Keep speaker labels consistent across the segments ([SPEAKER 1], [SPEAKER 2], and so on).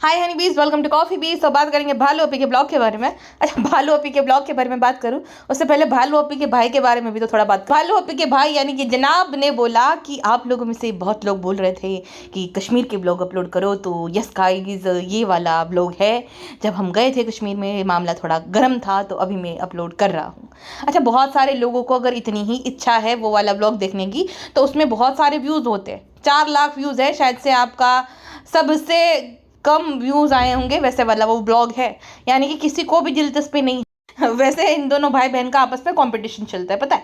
[SPEAKER 1] हाय हनी बीज, welcome to coffee बीज। तो बात करेंगे भालू ओपी के ब्लॉग के बारे में। अच्छा, भालू ओपी के ब्लॉग के बारे में बात करूं उससे पहले भालू ओपी के भाई के बारे में भी तो थोड़ा बात। भालू ओपी के भाई यानी कि जनाब ने बोला कि आप लोगों में से बहुत लोग बोल रहे थे कि कश्मीर के ब्लॉग अपलोड करो, तो यस गाइस ये वाला ब्लॉग है। जब हम गए थे कश्मीर में मामला थोड़ा गर्म था, तो अभी मैं अपलोड कर रहा हूँ। अच्छा, बहुत सारे लोगों को अगर इतनी ही इच्छा है वो वाला ब्लॉग देखने की, तो उसमें बहुत सारे व्यूज़ होते हैं। 4 लाख व्यूज़ है शायद से, आपका सबसे कम व्यूज आए होंगे वैसे वाला वो ब्लॉग है। यानी कि किसी को भी दिलचस्पी नहीं है। वैसे इन दोनों भाई बहन का आपस में कंपटीशन चलता है, पता है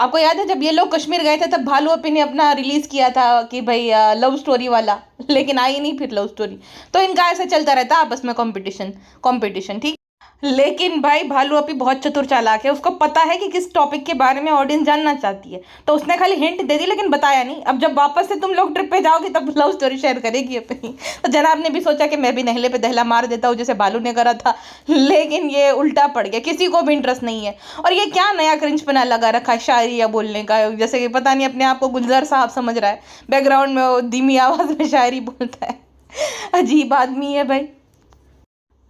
[SPEAKER 1] आपको? याद है जब ये लोग कश्मीर गए थे तब भालू ओपी ने अपना रिलीज किया था कि भाई लव स्टोरी वाला, लेकिन आई नहीं फिर लव स्टोरी। तो इनका ऐसे चलता रहता है आपस में कंपटीशन, ठीक। लेकिन भाई भालू ओपी बहुत चतुर चालाक है, उसको पता है कि किस टॉपिक के बारे में ऑडियंस जानना चाहती है, तो उसने खाली हिंट दे दी लेकिन बताया नहीं। अब जब वापस से तुम लोग ट्रिप पे जाओगे तब लव स्टोरी शेयर करेगी अपनी। तो जनाब ने भी सोचा कि मैं भी नहले पे दहला मार देता हूँ जैसे भालू ने करा था, लेकिन ये उल्टा पड़ गया, किसी को भी इंटरेस्ट नहीं है। और ये क्या नया क्रिंजपना लगा रखा है शायरी या बोलने का, जैसे कि पता नहीं अपने आप को गुलजार साहब समझ रहा है, बैकग्राउंड में वो धीमी आवाज में शायरी बोलता है। अजीब आदमी है भाई।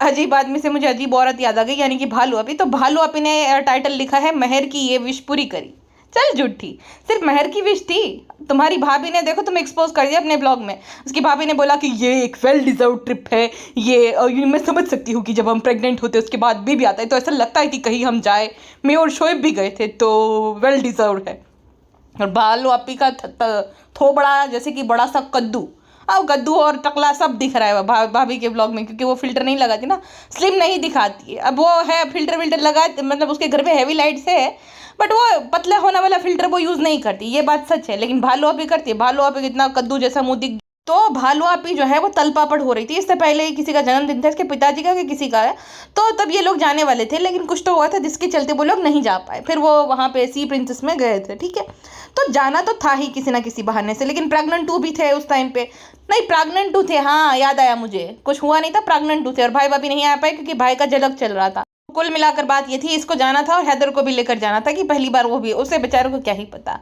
[SPEAKER 1] अजीब आदमी से मुझे अजीब औरत याद आ गई, यानी कि भालू ओपी। तो भालू ओपी ने टाइटल लिखा है महर की ये विश पूरी करी। चल झूठी, सिर्फ महर की विश थी। तुम्हारी भाभी ने देखो तुम एक्सपोज कर दिया अपने ब्लॉग में। उसकी भाभी ने बोला कि ये एक वेल डिजर्व ट्रिप है, ये मैं समझ सकती हूँ कि जब हम प्रेग्नेंट होते उसके बाद बेबी आता है तो ऐसा लगता है कि कहीं हम जाए। मैं और शोएब भी गए थे, तो वेल डिजर्व है। और भालू ओपी का थोबड़ा जैसे कि बड़ा सा कद्दू। अब कद्दू और टकला सब दिख रहा है भाभी के ब्लॉग में, क्योंकि वो फिल्टर नहीं लगाती ना, स्लिम नहीं दिखाती है। अब वो है फिल्टर लगा, मतलब उसके घर पे हैवी लाइट से है, बट वो पतला होने वाला फिल्टर वो यूज़ नहीं करती, ये बात सच है। लेकिन भालू ओपी करती है। भालू ओपी कितना कद्दू जैसा मुंह दिख। तो भालू ओपी जो है वो तलपापड़ हो रही थी। इससे पहले किसी का जन्मदिन था, इसके पिताजी का कि किसी का है, तो तब ये लोग जाने वाले थे, लेकिन कुछ तो हुआ था जिसके चलते वो लोग नहीं जा पाए। फिर वो वहाँ पे सी प्रिंसेस में गए थे, ठीक है। तो जाना तो था ही किसी ना किसी बहाने से, लेकिन प्रेग्नेंट टू भी थे उस टाइम पे। नहीं, प्रेग्नेंट टू थे, हाँ याद आया मुझे, कुछ हुआ नहीं था, प्रेग्नेंट टू थे। और भाई भाभी नहीं आ पाए क्योंकि भाई का झलक चल रहा था। कुल मिलाकर बात ये थी, इसको जाना था और हैदर को भी लेकर जाना था कि पहली बार वो भी, उसे बेचारे को क्या ही पता।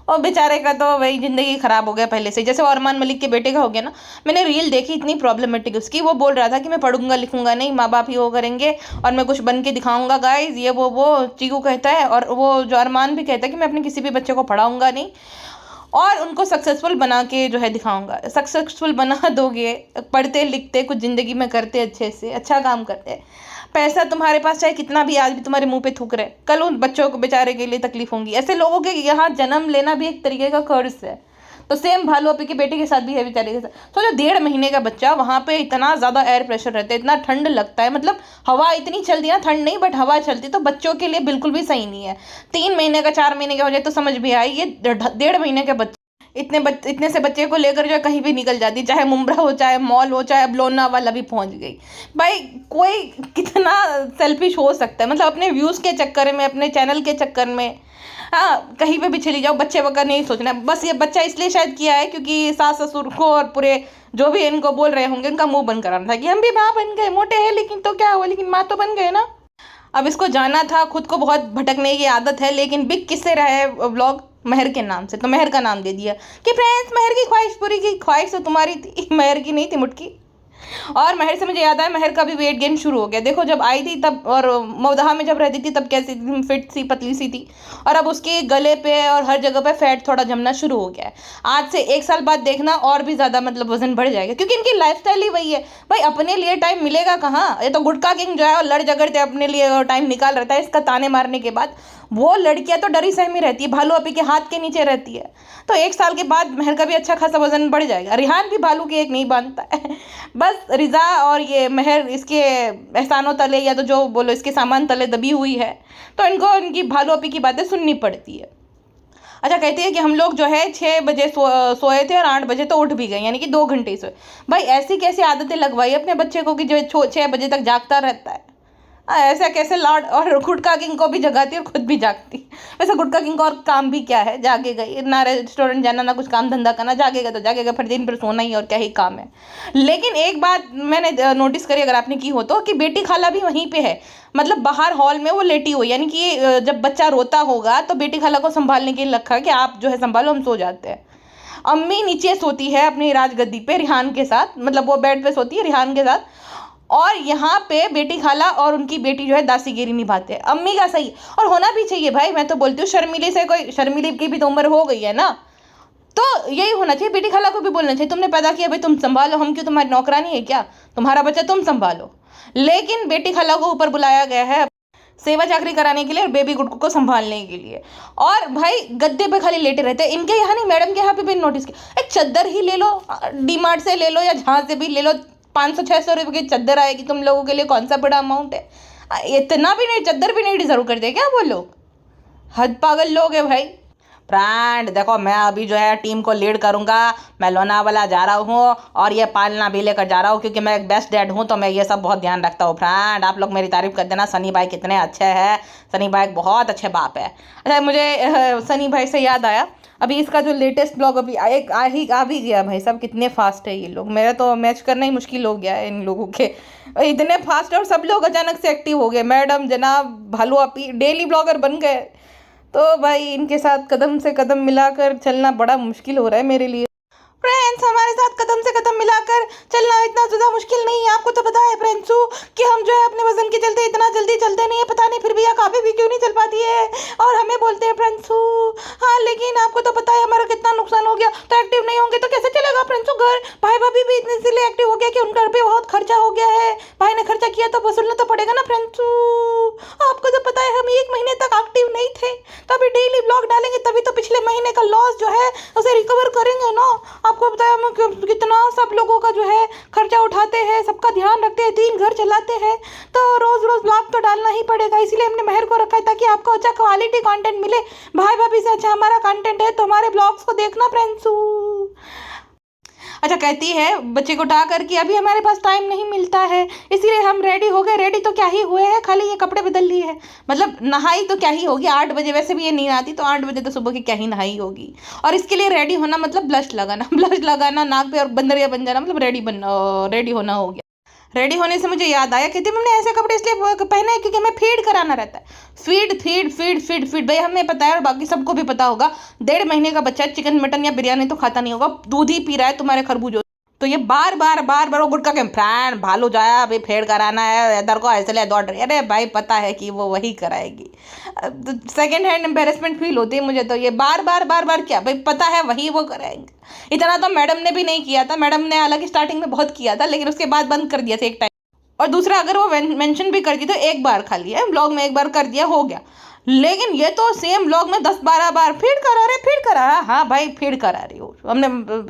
[SPEAKER 1] और बेचारे का तो वही जिंदगी खराब हो गया पहले से, जैसे वो अरमान मलिक के बेटे का हो गया ना। मैंने रील देखी इतनी प्रॉब्लमेटिक उसकी, वो बोल रहा था कि मैं पढ़ूंगा लिखूंगा नहीं, माँ बाप ही वो करेंगे और मैं कुछ बन के दिखाऊंगा गाइज, ये वो चीकू कहता है। और वो जो अरमान भी कहता है कि मैं अपने किसी भी बच्चे को पढ़ाऊंगा नहीं और उनको सक्सेसफुल बना के जो है दिखाऊंगा। सक्सेसफुल बना दोगे, पढ़ते लिखते कुछ ज़िंदगी में करते, अच्छे से अच्छा काम करते, पैसा तुम्हारे पास चाहे कितना भी आज भी तुम्हारे मुंह पे थूक रहे, कल उन बच्चों को बेचारे के लिए तकलीफ होंगी। ऐसे लोगों के यहाँ जन्म लेना भी एक तरीके का कर्ज है। तो सेम भालू ओपी के बेटे के साथ भी है बेचारे के साथ। सोचो 1.5 महीने का बच्चा, वहाँ पे इतना ज़्यादा एयर प्रेशर रहता है, इतना ठंड लगता है, मतलब हवा इतनी चलती है ना, ठंड नहीं बट हवा चलती, तो बच्चों के लिए बिल्कुल भी सही नहीं है। 3 महीने का 4 महीने का हो जाए तो समझ भी आए, ये 1.5 महीने के बच्चे, इतने से बच्चे को लेकर जो है कहीं भी निकल जाती, चाहे मुंब्रा हो, चाहे मॉल हो, चाहे अब लोनावाला भी पहुंच गई। भाई कोई कितना सेल्फिश हो सकता है, मतलब अपने व्यूज़ के चक्कर में, अपने चैनल के चक्कर में, हाँ कहीं पे भी चली जाओ, बच्चे वगैरह नहीं सोचना। बस ये बच्चा इसलिए शायद किया है क्योंकि सास ससुर को और पूरे जो भी इनको बोल रहे होंगे उनका मुंह बंद कराना था कि हम भी माँ बन गए, मोटे हैं लेकिन तो क्या हुआ, लेकिन माँ तो बन गए ना। अब इसको जाना था, खुद को बहुत भटकने की आदत है, लेकिन बिग किससे रहा है व्लॉग? महर के नाम से। तो महर का नाम दे दिया कि फ्रेंड्स महर की ख्वाहिश पूरी की। ख्वाहिश तो तुम्हारी थी, महर की नहीं थी मुटकी। और महर से मुझे याद आया, महर का भी वेट गेन शुरू हो गया। देखो जब आई थी तब, और मवदहा में जब रहती थी तब कैसी फिट सी, पतली सी थी, और अब उसके गले पे और हर जगह पे फैट थोड़ा जमना शुरू हो गया है। आज से 1 साल बाद देखना और भी ज़्यादा मतलब वजन बढ़ जाएगा, क्योंकि इनकी लाइफस्टाइल ही वही है। भाई अपने लिए टाइम मिलेगा कहाँ? ये तो गुटका किंग जो है लड़ झगड़ते अपने लिए टाइम निकाल रहता है, इसका ताने मारने के बाद। वो लड़कियां तो डरी सहमी रहती है, भालू ओपी के हाथ के नीचे रहती है। तो 1 साल के बाद महर का भी अच्छा खासा वजन बढ़ जाएगा। रिहान भी भालू के एक नहीं बांधता है। बस रिजा और ये महर इसके एहसानों तले, या तो जो बोलो इसके सामान तले दबी हुई है, तो इनको इनकी भालू ओपी की बातें सुननी पड़ती है। अच्छा, कहती है कि हम लोग जो है 6 बजे सोए थे और 8 बजे तो उठ भी गए, यानी कि 2 घंटे सोए। भाई ऐसी कैसी आदतें लगवाई अपने बच्चे को कि जो 6 बजे तक जागता रहता है? ऐसा कैसे लॉर्ड? और गुटका किंग को भी जगाती और खुद भी जागती। वैसे गुटका किंग का और काम भी क्या है, जागेगा ही ना, रेस्टोरेंट जाना ना कुछ काम धंधा करना, जागेगा तो जागेगा, फिर दिन भर सोना ही, और क्या ही काम है। लेकिन एक बात मैंने नोटिस करी, अगर आपने की हो तो, कि बेटी खाला भी वहीं पे है, मतलब बाहर हॉल में वो लेटी हुई, यानी कि जब बच्चा रोता होगा तो बेटी खाला को संभालने के लिए रखा कि आप जो है संभालो, हम सो जाते हैं। अम्मी नीचे सोती है अपनी राजगद्दी पे रिहान के साथ, मतलब वो बेड पे सोती है रिहान के साथ, और यहाँ पे बेटी खाला और उनकी बेटी जो है दासीगिरी निभाते हैं। अम्मी का सही, और होना भी चाहिए भाई। मैं तो बोलती हूँ शर्मिली से कोई, शर्मिली की भी तो उम्र हो गई है ना, तो यही होना चाहिए। बेटी खाला को भी बोलना चाहिए तुमने पैदा किया भाई तुम संभालो, हम क्यों तुम्हारी नौकरानी है क्या, तुम्हारा बच्चा तुम संभालो। लेकिन बेटी खाला को ऊपर बुलाया गया है सेवा चाकरी कराने के लिए और बेबी गुड्डू को संभालने के लिए, और भाई गद्दे पे खाली लेटे रहते हैं। इनके यहाँ नहीं, मैडम के यहाँ पे भी नोटिस किया, एक चद्दर ही ले लो, डीमार्ट से ले लो या जहाँ से भी ले लो, 500-600 रुपये की चद्दर आएगी तुम लोगों के लिए, कौन सा बड़ा अमाउंट है। इतना भी नहीं, चद्दर भी नहीं डिजर्व करते क्या वो लोग, हद पागल लोग है भाई। फ्रेंड देखो, मैं अभी जो है टीम को लीड करूंगा, मैं लोनावाला जा रहा हूँ और ये पालना भी लेकर जा रहा हूँ, क्योंकि मैं एक बेस्ट डैड हूँ तो मैं ये सब बहुत ध्यान रखता हूँ। फ्रेंड आप लोग मेरी तारीफ कर देना, सनी भाई कितने अच्छे हैं, सनी भाई बहुत अच्छे बाप है। अच्छा मुझे सनी भाई से याद आया, अभी इसका जो लेटेस्ट ब्लॉग अभी आ भी गया। भाई सब कितने फास्ट है ये लोग, मेरा तो मैच करना ही मुश्किल हो गया है इन लोगों के, इतने फास्ट, और सब लोग अचानक से एक्टिव हो गए। मैडम, जनाब, भालू आपी डेली ब्लॉगर बन गए। तो भाई इनके साथ कदम से कदम मिलाकर चलना बड़ा मुश्किल हो रहा है मेरे लिए। फ्रेंड्स हमारे साथ कदम से कदम मिलाकर चलना इतना ज़्यादा मुश्किल नहीं है। आपको तो पता है फ्रेंड्सू कि हम जो है अपने वजन के चलते इतना जल्दी चलते नहीं है, पता नहीं फिर भी यह काफ़ी भी क्यों नहीं चल पाती है और हमें बोलते हैं फ्रेंड्सू। हाँ लेकिन आपको तो पता है हमारा कितना नुकसान हो गया, तो एक्टिव नहीं होंगे तो कैसे चलेगा फ्रेंड्सू घर। भाई भाभी भी इतने इसलिए एक्टिव हो गया कि उनका पे बहुत खर्चा हो गया है, भाई ने खर्चा किया तो वसूलना तो पड़ेगा ना फ्रेंड्सू। आपको तो पता है हम 1 महीने तक एक्टिव नहीं थे, तो अभी डेली ब्लॉग डालेंगे तभी तो पिछले महीने का लॉस जो है उसे रिकवर करेंगे ना। आपको बताया हम कितना सब लोगों का जो है खर्चा उठाते हैं, सबका ध्यान रखते हैं, 3 घर चलाते हैं, तो रोज रोज ब्लॉग तो डालना ही पड़ेगा। इसलिए हमने मेहर को रखा है ताकि आपको अच्छा क्वालिटी कंटेंट मिले। भाई भाभी से अच्छा हमारा कंटेंट है तो हमारे ब्लॉग्स को देखना फ्रेंड्सू। अच्छा कहती है बच्चे को उठा कर कि अभी हमारे पास टाइम नहीं मिलता है, इसीलिए हम रेडी हो गए। रेडी तो क्या ही हुए हैं, खाली ये कपड़े बदल लिए हैं, मतलब नहाई तो क्या ही होगी 8 बजे, वैसे भी ये नींद आती तो 8 बजे तो सुबह की क्या ही नहाई होगी। और इसके लिए रेडी होना मतलब ब्लश लगाना, ब्लश लगाना नाक पे और बंदरिया बन जाना, मतलब रेडी होना हो गया। रेडी होने से मुझे याद आया, कहती मैंने ऐसे कपड़े इसलिए पहने हैं क्योंकि हमें फीड कराना रहता है। फीड भाई हमें पता है और बाकी सबको भी पता होगा, 1.5 महीने का बच्चा चिकन मटन या बिरयानी तो खाता नहीं होगा, दूध ही पी रहा है तुम्हारे खरबूजों। तो ये बार बार वो गुटका के फ्रेंड भालू जाया अभी फेड कराना है इधर को, इसलिए दौड़ रही है। अरे भाई पता है कि वो वही कराएगी। तो सेकेंड हैंड एम्बेरसमेंट फील होती है मुझे, तो ये बार बार क्या भाई पता है वही वो कराएंगे। इतना तो मैडम ने भी नहीं किया था, मैडम ने हालांकि स्टार्टिंग में बहुत किया था लेकिन उसके बाद बंद कर दिया था एक टाइम। और दूसरा अगर वो मेंशन भी करती तो एक बार खाली है ब्लॉग में, एक बार कर दिया हो गया। लेकिन ये तो सेम ब्लॉग में 10-12 बार फीड करा रहा। हाँ भाई फीड करा रही हो, हमने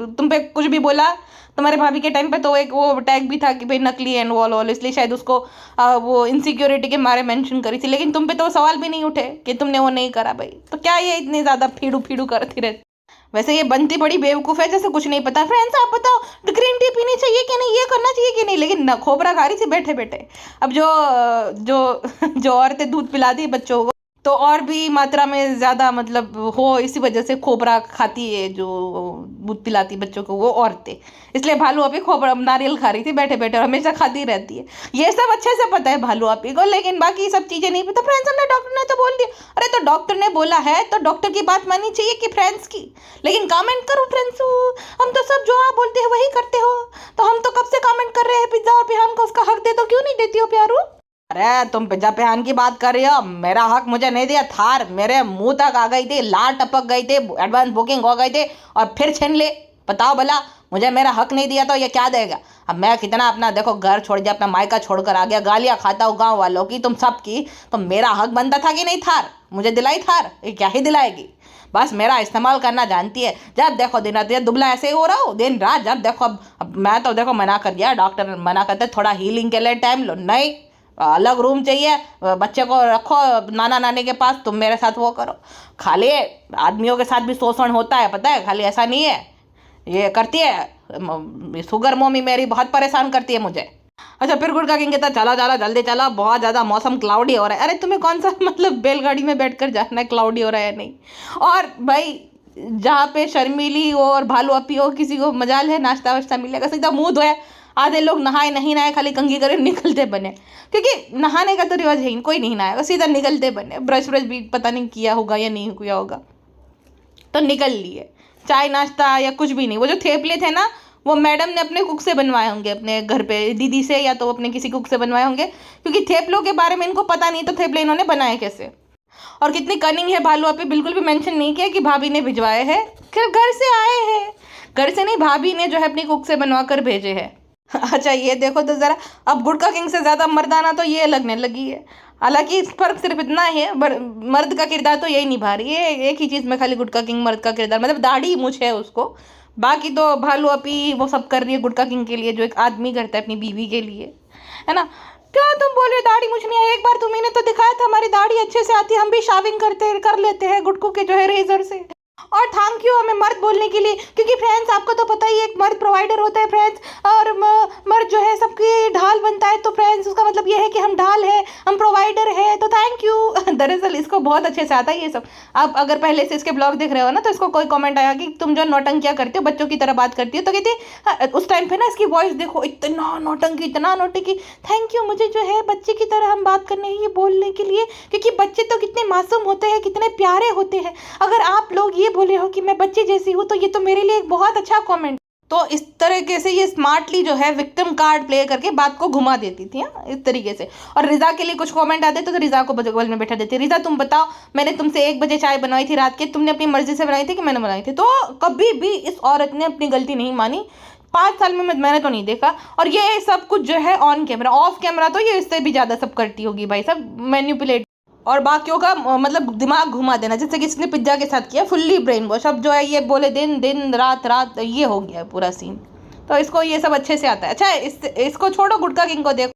[SPEAKER 1] तुम पे कुछ भी बोला। तुम्हारे भाभी के टाइम पे तो एक वो टैग भी था कि भाई नकली एंड वॉल, इसलिए शायद उसको वो इनसिक्योरिटी के मारे मेंशन करी थी, लेकिन तुम पे तो सवाल भी नहीं उठे कि तुमने वो नहीं करा। भाई तो क्या ये इतनी ज़्यादा फीडू करती रहती। वैसे ये बनती बड़ी बेवकूफ़ है, जैसे कुछ नहीं पता। फ्रेंड्स आप बताओ ग्रीन टी पीनी चाहिए कि नहीं, ये करना चाहिए कि नहीं, लेकिन न खोबरा खा रही थी बैठे। अब जो औरतें दूध पिलाती है बच्चों को तो और भी मात्रा में ज़्यादा मतलब हो, इसी वजह से खोबरा खाती है जो दूध पिलाती बच्चों को वो औरतें, इसलिए भालू आपी खोबरा नारियल खा रही थी बैठे और हमेशा खाती रहती है। ये सब अच्छे से पता है भालू आपी को, लेकिन बाकी सब चीज़ें नहीं पता। फ्रेंड्स हमने डॉक्टर ने तो बोल दिया, अरे तो डॉक्टर ने बोला है तो डॉक्टर की बात माननी चाहिए कि फ्रेंड्स की, लेकिन कमेंट करो फ्रेंड्स। हम तो सब जो आप बोलते हैं वही करते हो, तो हम तो कब से कमेंट कर रहे हैं पिज्ज़ा और पिहान को उसका हक दे, तो क्यों नहीं देती हो प्यारू। अरे तुम पिज्जा पिहान की बात कर रही हो, मेरा हक मुझे नहीं दिया। थार मेरे मुंह तक आ गई थी, लार टपक गई थी, एडवांस बुकिंग हो गई थी और फिर छीन ले। बताओ भला, मुझे मेरा हक नहीं दिया तो ये क्या देगा। अब मैं कितना अपना देखो घर छोड़ दिया, अपना मायका छोड़कर आ गया, गालियाँ खाता हूँ गाँव वालों की, तुम सब की, तो मेरा हक बनता था कि नहीं। थार मुझे दिलाई, थार ये क्या ही दिलाएगी, बस मेरा इस्तेमाल करना जानती है। जब देखो दिन रात दुबला ऐसे ही हो रहा हो दिन रात, जब देखो अब मैं तो देखो मना कर दिया, डॉक्टर मना करते थोड़ा हीलिंग के लिए टाइम लो, नहीं अलग रूम चाहिए, बच्चे को रखो नाना नानी के पास, तुम मेरे साथ वो करो। खाली आदमियों के साथ भी शोषण होता है पता है, खाली ऐसा नहीं है। ये करती है शुगर मम्मी मेरी बहुत परेशान करती है मुझे। अच्छा फिर गुड़का किंग कहता चलो जल्दी चलो, बहुत ज़्यादा मौसम क्लाउडी हो रहा है। अरे तुम्हें कौन सा मतलब बैलगाड़ी में बैठकर जाना है, क्लाउडी हो रहा है नहीं। और भाई जहाँ पे शर्मीली और भालू अपी हो, किसी को मजाल है नाश्ता वाश्ता मिलेगा, सीधा मुँह धोया। आधे लोग नहाए नहीं नहाए, खाली कंघी करे निकलते बने, क्योंकि नहाने का तो रिवाज है ही, कोई नहीं नहाएगा, सीधा निकलते बने। ब्रश भी पता नहीं किया होगा या नहीं किया होगा, तो निकल लिए। चाय नाश्ता या कुछ भी नहीं। वो जो थेपले थे ना, वो मैडम ने अपने कुक से बनवाए होंगे, अपने घर पे दीदी से, या तो अपने किसी कुक से बनवाए होंगे, क्योंकि थेपलों के बारे में इनको पता नहीं तो थेपले इन्होंने बनाए कैसे। और कितनी कनिंग है भालू आपी, बिल्कुल भी मेंशन नहीं किया कि भाभी ने भिजवाए हैं, घर से आए हैं। घर से नहीं, भाभी ने जो है अपनी कुक से बनवा कर भेजे हैं। अच्छा ये देखो तो ज़रा, अब गुटका किंग से ज़्यादा मर्दाना तो ये लगने लगी है। हालांकि इस फर्क सिर्फ इतना है, मर्द का किरदार तो यही निभा रही है। एक ही चीज़ में खाली गुटका किंग मर्द का किरदार, मतलब दाढ़ी मूछ है उसको, बाकी तो भालू अपी वो सब कर रही है गुटका किंग के लिए, जो एक आदमी करता है अपनी बीवी के लिए, है ना। क्या तुम बोल रहे हो दाढ़ी मुझ नहीं आई? एक बार तुम्ही ने तो दिखाया था हमारी दाढ़ी अच्छे से आती है, हम भी शाविंग कर लेते हैं गुटकू के जो है रेजर से। और थैंक यू हमें मर्द बोलने के लिए, क्योंकि फ्रेंड्स आपको तो पता ही है एक मर्द प्रोवाइडर होता है फ्रेंड्स, और मर्द जो है सबकी ढाल बनता है, तो फ्रेंड्स उसका मतलब ये है कि हम ढाल है, हम प्रोवाइडर है, तो थैंक यू। दरअसल इसको बहुत अच्छे से आता है ये सब। आप अगर पहले से इसके ब्लॉग देख रहे हो ना, तो इसको कोई कमेंट आया कि तुम जो नौटंकियाँ करते हो, बच्चों की तरह बात करती हो, तो कहती उस टाइम पे ना इसकी वॉइस देखो, इतना नौटंकी इतना नौटंकी। थैंक यू, मुझे जो है बच्चे की तरह हम बात करने ये बोलने के लिए, क्योंकि बच्चे तो कितने मासूम होते हैं, कितने प्यारे होते हैं। अगर आप लोग ये बोले हो कि मैं बच्चे जैसी हूँ, तो ये तो मेरे लिए एक बहुत अच्छा कमेंट। तो इस तरीके से ये स्मार्टली जो है विक्टिम कार्ड प्ले करके बात को घुमा देती थी, इस तरीके से। और रिजा के लिए कुछ कमेंट आते तो रिजा को बगल में बैठा देती, रिजा तुम बताओ, मैंने तुमसे 1 बजे चाय बनवाई थी रात के, तुमने अपनी मर्जी से बनाई थी कि मैंने बनाई थी? तो कभी भी इस औरत ने अपनी गलती नहीं मानी। 5 साल में मैंने तो नहीं देखा। और ये सब कुछ जो है ऑन कैमरा, ऑफ कैमरा तो ये इससे भी ज़्यादा सब करती होगी भाई, सब मैनिपुलेट और बाकियों का मतलब दिमाग घुमा देना, जैसे कि इसने पिज्जा के साथ किया, फुल्ली ब्रेन वॉश। अब जो है ये बोले दिन दिन रात रात, ये हो गया है पूरा सीन। तो इसको ये सब अच्छे से आता है। अच्छा इसको छोड़ो, गुटका किंग को देखो,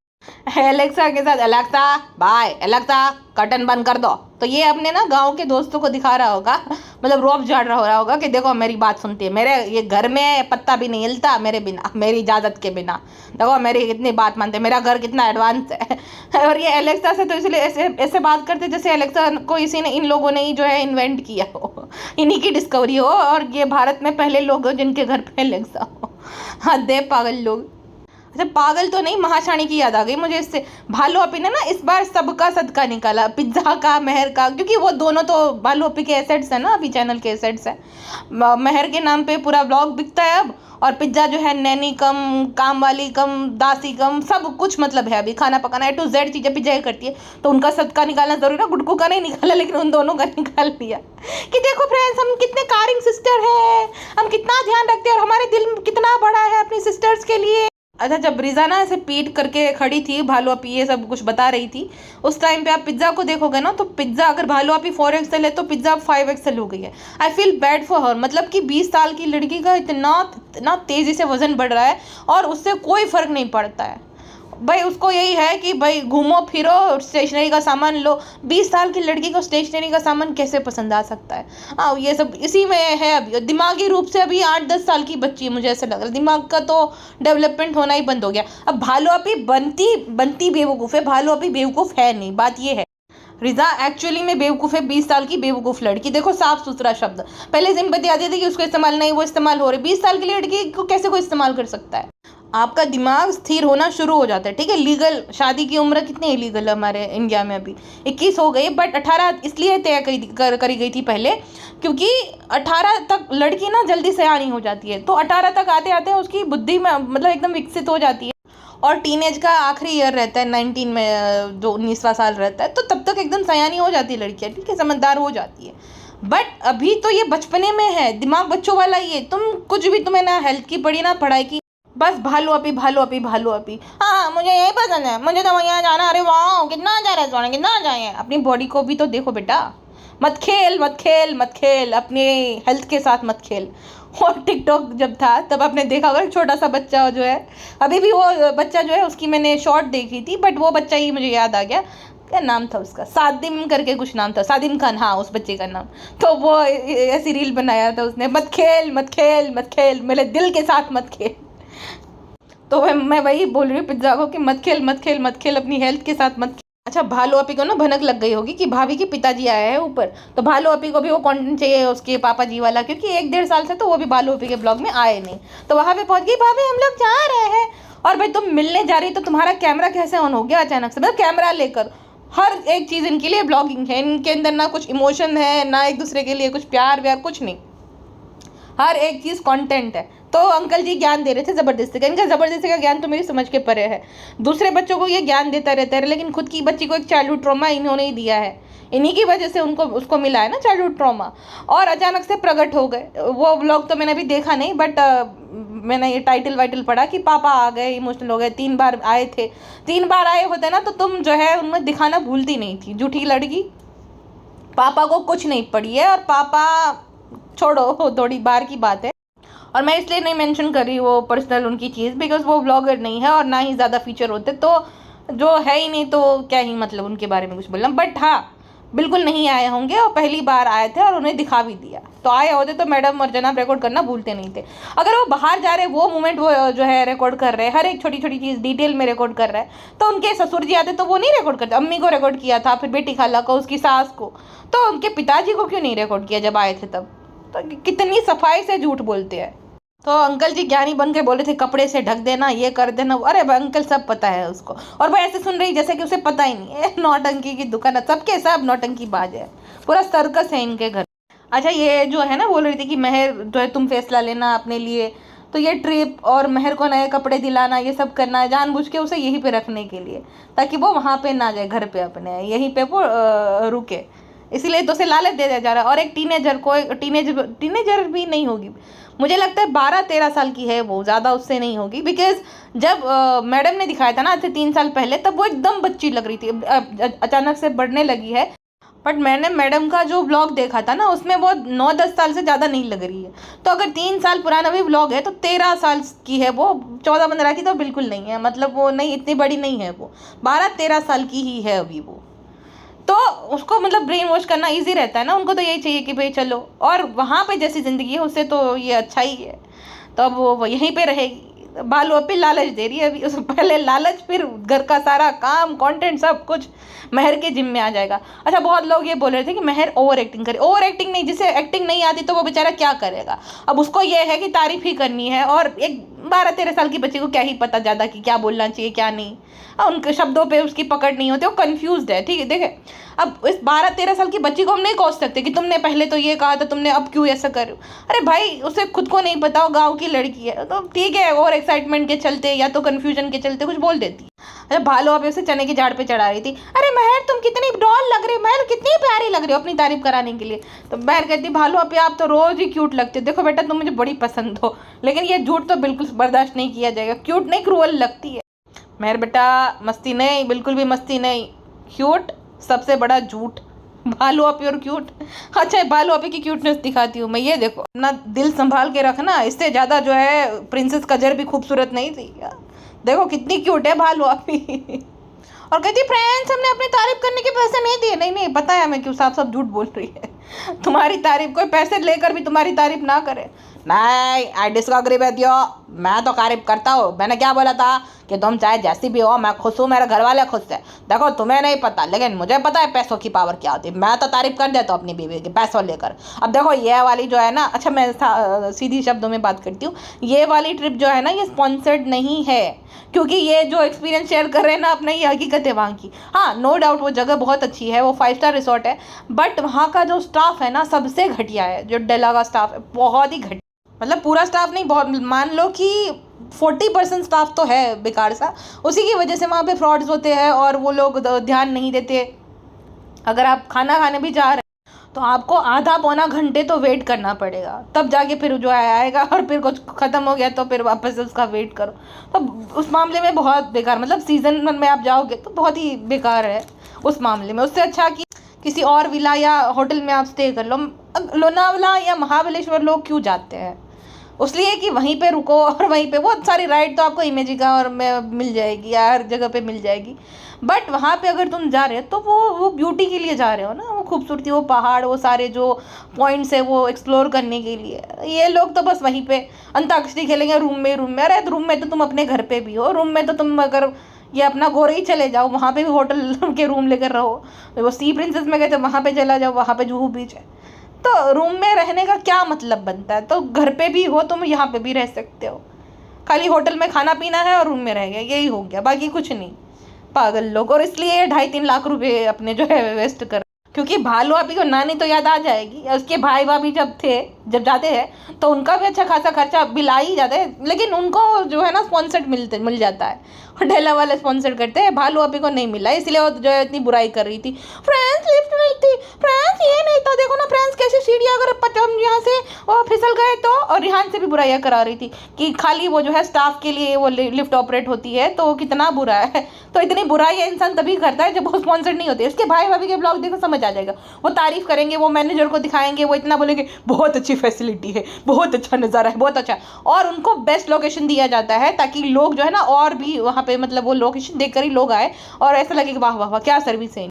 [SPEAKER 1] एलेक्सा के साथ, एलेक्सा बाय, एलेक्सा कर्टन बंद कर दो। तो ये अपने ना गांव के दोस्तों को दिखा रहा होगा, मतलब रौब झाड़ रहा होगा कि देखो मेरी बात सुनती है, मेरे ये घर में पत्ता भी नहीं हिलता मेरे बिना, मेरी इजाज़त के बिना, देखो मेरी कितनी बात मानते, मेरा घर कितना एडवांस है। और ये एलेक्सा से तो इसलिए ऐसे बात करते जैसे एलेक्सा को इसी ने, इन लोगों ने ही जो है इन्वेंट किया हो, इन्हीं की डिस्कवरी हो, और ये भारत में पहले लोग हो जिनके घर पे एलेक्सा हो। हाँ दे पागल लोग। अच्छा पागल तो नहीं, महाशाणी की याद आ गई मुझे इससे। भालू अपी ने ना इस बार सबका सदका निकाला, पिज्ज़ा का, मेहर का, क्योंकि वो दोनों तो भालू अपी के एसेट्स हैं ना, अभी चैनल के एसेट्स हैं। मेहर के नाम पे पूरा ब्लॉग बिकता है अब, और पिज्ज़ा जो है नैनी कम, काम वाली कम, दासी कम, सब कुछ मतलब है अभी, खाना पकाना A to Z चीज़ें पिज्जा ही करती है, तो उनका सदका निकालना जरूरी ना। गुटकू का नहीं निकाला, लेकिन उन दोनों का निकाल दिया कि देखो फ्रेंड्स हम कितने कारिंग सिस्टर हैं, हम कितना ध्यान रखते हैं, और हमारे दिल कितना बड़ा है अपनी सिस्टर्स के लिए। अच्छा जब रिजा ना ऐसे पीट करके खड़ी थी, भालू अपी ये सब कुछ बता रही थी, उस टाइम पे आप पिज्ज़ा को देखोगे ना, तो पिज्ज़ा अगर भालू अपी 4XL है तो पिज्ज़ा 5XL हो गई है। I feel bad for her, मतलब कि 20 साल की लड़की का इतना तेज़ी से वजन बढ़ रहा है और उससे कोई फ़र्क नहीं पड़ता है भाई। उसको यही है कि भाई घूमो फिरो, स्टेशनरी का सामान लो। 20 साल की लड़की को स्टेशनरी का सामान कैसे पसंद आ सकता है? हाँ ये सब इसी में है अभी, दिमागी रूप से अभी 8-10 साल की बच्ची है, मुझे ऐसा लग रहा है। दिमाग का तो डेवलपमेंट होना ही बंद हो गया। अब भालू अपी बनती बेवकूफ़ है, भालू अपी बेवकूफ़ है नहीं, बात ये है। रिजा एक्चुअली में बेवकूफ़ है, 20 साल की बेवकूफ़ लड़की। देखो साफ सुथरा शब्द, पहले सिंपैथी आती थी कि उसको इस्तेमाल नहीं, वो इस्तेमाल हो रही। 20 साल की लड़की को कैसे कोई इस्तेमाल कर सकता है? आपका दिमाग स्थिर होना शुरू हो जाता है, ठीक है। लीगल शादी की उम्र कितनी इलीगल है हमारे इंडिया में अभी, 21 हो गई, बट 18 इसलिए तय करी गई थी पहले, क्योंकि 18 तक लड़की ना जल्दी सयानी हो जाती है, तो 18 तक आते आते उसकी बुद्धि में मतलब एकदम विकसित हो जाती है। और टीनेज का आखिरी ईयर रहता है 19 में, जो 19वां साल रहता है, तो तब तक एकदम सयानी हो जाती है लड़कियाँ, ठीक है, समझदार हो जाती है। बट अभी तो ये बचपने में है, दिमाग बच्चों वाला ही है। तुम कुछ भी, तुम्हें ना हेल्थ की पड़ी ना पढ़ाई की, बस भालू अपी भालू अपी भालू अपी। हाँ मुझे यही पसंद है, मुझे तो वहाँ जाना, अरे वाह कितना अच्छा रेस्टोरेंट, कितना अच्छा है। अपनी बॉडी को भी तो देखो बेटा, मत खेल मत खेल मत खेल, अपने हेल्थ के साथ मत खेल। और टिकटॉक जब था तब आपने देखा होगा छोटा सा बच्चा जो है, अभी भी वो बच्चा जो है उसकी मैंने शॉर्ट देखी थी, बट वो बच्चा ही मुझे याद आ गया, क्या नाम था उसका, सादिम करके कुछ नाम था, सादिम खान, हाँ उस बच्चे का नाम। तो वो ऐसी रील बनाया था उसने, मत खेल मत खेल मत खेल, मेरे दिल के साथ मत खेल। तो मैं वही बोल रही हूँ पिज्ज़ा को कि मत खेल मत खेल मत खेल, अपनी हेल्थ के साथ मत खेल। अच्छा भालू अपी को ना भनक लग गई होगी कि भाभी के पिताजी आए हैं ऊपर, तो भालू अपी को भी वो कंटेंट चाहिए उसके पापा जी वाला, क्योंकि 1-1.5 साल से तो वो भी भालू अपी के ब्लॉग में आए नहीं। तो वहाँ पे पहुँच गई, भाभी हम लोग जा रहे हैं। और भाई तुम मिलने जा रही तो तुम्हारा कैमरा कैसे ऑन हो गया अचानक से? मतलब कैमरा लेकर हर एक चीज़ इनके लिए ब्लॉगिंग है, इनके अंदर ना कुछ इमोशन है, ना एक दूसरे के लिए कुछ प्यार व्यार, कुछ नहीं। हर एक चीज़ कंटेंट है। तो अंकल जी ज्ञान दे रहे थे ज़बरदस्ती का, इनका ज़बरदस्ती का ज्ञान तो मेरी समझ के परे है। दूसरे बच्चों को ये ज्ञान देता रहता है, लेकिन खुद की बच्ची को एक चाइल्डहुड ट्रॉमा इन्होंने ही दिया है। इन्हीं की वजह से उसको मिला है ना चाइल्डहुड ट्रॉमा, और अचानक से प्रकट हो गए। वो व्लॉग तो मैंने अभी देखा नहीं, बट मैंने ये टाइटल वाइटल पढ़ा कि पापा आ गए, इमोशनल हो गए, 3 बार आए थे। 3 बार आए होते ना तो तुम जो है उनमें दिखाना भूलती नहीं थी। झूठी लड़की, पापा को कुछ नहीं पड़ी है, और पापा छोड़ो, थोड़ी बार की बात है। और मैं इसलिए नहीं मेंशन कर रही वो पर्सनल उनकी चीज़, बिकॉज वो ब्लॉगर नहीं है और ना ही ज़्यादा फीचर होते, तो जो है ही नहीं तो क्या ही मतलब उनके बारे में कुछ बोलना। बट हाँ, बिल्कुल नहीं आए होंगे, और पहली बार आए थे और उन्हें दिखा भी दिया। तो आए होते तो मैडम और जनाब रिकॉर्ड करना भूलते नहीं थे। अगर वो बाहर जा रहे, वो मोमेंट वो जो है रिकॉर्ड कर रहे हैं, हर एक छोटी छोटी चीज़ डिटेल में रिकॉर्ड कर रहे हैं, तो उनके ससुर जी आते तो वो नहीं रिकॉर्ड करते। अम्मी को रिकॉर्ड किया था, फिर बेटी खाला को, उसकी सास को, तो उनके पिताजी को क्यों नहीं रिकॉर्ड किया जब आए थे तब? तो कितनी सफाई से झूठ बोलते हैं। तो अंकल जी ज्ञानी बन के बोले थे कपड़े से ढक देना, ये कर देना। अरे अंकल सब पता है उसको, और वो ऐसे सुन रही जैसे कि उसे पता ही नहीं है। नौटंकी की दुकान है, सबके सब नौटंकी बाज है, पूरा सर्कस है इनके घर। अच्छा, ये जो है ना बोल रही थी कि मेहर जो है तुम फैसला लेना अपने लिए, तो ये ट्रिप और मेहर को नए कपड़े दिलाना, ये सब करना है जानबूझ के उसे यहीं पे रखने के लिए, ताकि वो वहाँ पे ना जाए, घर पे अपने यहीं पे वो रुके। इसीलिए तो उसे लालच दे दिया जा रहा है। और एक टीनेजर को, टीनेजर भी नहीं होगी, मुझे लगता है 12-13 साल की है वो, ज़्यादा उससे नहीं होगी। बिकॉज जब मैडम ने दिखाया था ना आज से 3 साल पहले, तब वो एकदम बच्ची लग रही थी, अचानक से बढ़ने लगी है। बट मैंने मैडम का जो व्लॉग देखा था ना, उसमें वो 9-10 साल से ज़्यादा नहीं लग रही है। तो अगर 3 साल पुराना भी व्लॉग है तो 13 साल की है वो, 14-15 की तो बिल्कुल नहीं है। मतलब वो नहीं, इतनी बड़ी नहीं है वो, 12-13 साल की ही है अभी वो। तो उसको मतलब ब्रेन वॉश करना इजी रहता है ना, उनको तो यही चाहिए कि भाई चलो, और वहाँ पे जैसी ज़िंदगी है उससे तो ये अच्छा ही है। तो अब वो यहीं पे रहेगी। बालू पे लालच दे रही है अभी, उससे पहले लालच, फिर घर का सारा काम, कंटेंट, सब कुछ मेहर के जिम में आ जाएगा। अच्छा, बहुत लोग ये बोल रहे थे कि मेहर ओवर एक्टिंग करे। ओवर एक्टिंग नहीं, जिसे एक्टिंग नहीं आती तो वो बेचारा क्या करेगा। अब उसको ये है कि तारीफ ही करनी है, और एक 12-13 साल की बच्ची को क्या ही पता ज़्यादा कि क्या बोलना चाहिए क्या नहीं। उनके शब्दों पे उसकी पकड़ नहीं होती, वो कंफ्यूज्ड है। ठीक है, देखे, अब इस 12-13 साल की बच्ची को हम नहीं कोस सकते कि तुमने पहले तो ये कहा था, तुमने अब क्यों ऐसा कर। अरे भाई, उसे खुद को नहीं पता, वो गाँव की लड़की है, तो ठीक है, और एक्साइटमेंट के चलते या तो कन्फ्यूजन के चलते कुछ बोल देती है। अच्छा, भालू अभी उसे चने की झाड़ पे चढ़ा रही थी। अरे महर, तुम कितनी डॉल लग रही हो, महर कितनी प्यारी लग रही हो, अपनी तारीफ कराने के लिए। तो महर कहती, भालू अभी आप तो रोज ही क्यूट लगते हो, देखो बेटा तुम मुझे बड़ी पसंद हो। लेकिन ये झूठ तो बिल्कुल बर्दाश्त नहीं किया जाएगा, क्यूट नहीं, क्रूअल लगती है। महर बेटा मस्ती नहीं, बिल्कुल भी मस्ती नहीं, क्यूट सबसे बड़ा झूठ। भालू अपी और क्यूट। अच्छा, भालू अपी की क्यूटनेस दिखाती हूँ मैं, ये देखो, अपना दिल संभाल के रखना, इससे ज़्यादा जो है प्रिंसेस कजर भी खूबसूरत नहीं थी। देखो कितनी क्यूट है भालू अपी। और कहती फ्रेंड्स, हमने अपनी तारीफ करने के पैसे नहीं दिए। नहीं नहीं, पता है मैं क्यों, साफ साफ झूठ बोल रही है। तुम्हारी तारीफ, कोई पैसे लेकर भी तुम्हारी तारीफ ना करे। नहीं, आई डिसएग्री विद यू, मैं तो तारीफ करता हूँ। मैंने क्या बोला था कि तुम चाहे जैसी भी हो, मैं खुश हूँ, मेरे घर वाले खुश है। देखो तुम्हें नहीं पता, लेकिन मुझे पता है पैसों की पावर क्या होती है। मैं तो तारीफ कर देता हूँ अपनी बीवी की पैसों लेकर। अब देखो ये वाली जो है ना, अच्छा मैं सीधी शब्दों में बात करती हूँ, ये वाली ट्रिप जो है ना, ये स्पॉन्सर्ड नहीं है, क्योंकि ये जो एक्सपीरियंस शेयर कर रहे हैं ना अपना, ये हकीकत है वहाँ की। हाँ, नो डाउट वो जगह बहुत अच्छी है, वो 5 स्टार रिसोर्ट है, बट वहाँ का जो स्टाफ है ना सबसे घटिया है। जो डेला का स्टाफ है बहुत ही घटिया, मतलब पूरा स्टाफ नहीं, बहुत, मान लो कि 40% स्टाफ तो है बेकार सा। उसी की वजह से वहाँ पे फ्रॉड्स होते हैं और वो लोग ध्यान नहीं देते। अगर आप खाना खाने भी जा रहे हैं तो आपको आधा पौना घंटे तो वेट करना पड़ेगा, तब जाके फिर जो आएगा, और फिर कुछ ख़त्म हो गया तो फिर वापस से उसका वेट करो। तो उस मामले में बहुत बेकार, मतलब सीज़न में आप जाओगे तो बहुत ही बेकार है उस मामले में। उससे अच्छा कि किसी और विला या होटल में आप स्टे कर लो। लोनावला या महाबलेश्वर लोग क्यों जाते हैं? उसलिए कि वहीं पे रुको और वहीं पे बहुत सारी राइड तो आपको इमेजिका और में मिल जाएगी या हर जगह पे मिल जाएगी। बट वहाँ पे अगर तुम जा रहे हो तो वो ब्यूटी के लिए जा रहे हो ना, वो खूबसूरती, वो पहाड़, वो सारे जो पॉइंट्स है वो एक्सप्लोर करने के लिए। ये लोग तो बस वहीं पे अंताक्षरी खेलेंगे रूम में। अरे रूम में तो तुम अपने घर पे भी हो, रूम में तो तुम अगर ये अपना गोरे ही चले जाओ, वहाँ पे भी होटल के रूम लेकर रहो। वो सी प्रिंसेस में गए थे, वहाँ पे चला जाओ, वहाँ पे जुहू बीच है। तो रूम में रहने का क्या मतलब बनता है? तो घर पे भी हो तुम, यहाँ पे भी रह सकते हो, खाली होटल में खाना पीना है और रूम में रह गया, यही हो गया, बाकी कुछ नहीं। पागल लोग। और इसलिए 2.5-3 लाख रुपए अपने जो है वेस्ट कर। क्योंकि भालू आपी को नानी तो याद आ जाएगी, उसके भाई भाभी जब जाते हैं तो उनका भी अच्छा खासा खर्चा बिल आ ही जाता है, लेकिन उनको जो है ना स्पॉन्सर्ड मिल जाता है, और ढेला वाले स्पॉन्सर करते हैं। भालू आपी को नहीं मिला, इसलिए वो जो है इतनी बुराई कर रही थी। फ्रेंड्स लिफ्ट नहीं थी, फ्रेंड्स ये नहीं था, देखो ना फ्रेंड्स कैसे सीढ़ियाँ अगर हम यहाँ से फिसल गए तो, और रिहान से भी बुराइयाँ करा रही थी कि खाली वो जो है स्टाफ के लिए वो लिफ्ट ऑपरेट होती है, तो कितना बुरा है। तो इतनी बुराई इंसान तभी करता है जब वो स्पॉन्सर नहीं होते। उसके भाई भाभी के ब्लॉग देखो समझ आ जाएगा, वो तारीफ करेंगे, वो मैनेजर को दिखाएंगे, वो इतना बोलेंगे बहुत अच्छी फैसिलिटी है, बहुत अच्छा नज़ारा है, बहुत अच्छा, और उनको बेस्ट लोकेशन दिया जाता है ताकि लोग जो है ना और भी वहाँ पे मतलब वो लोकेशन देखकर ही लोग आए और ऐसा लगे कि वाह वाह वाह क्या सर्विस है।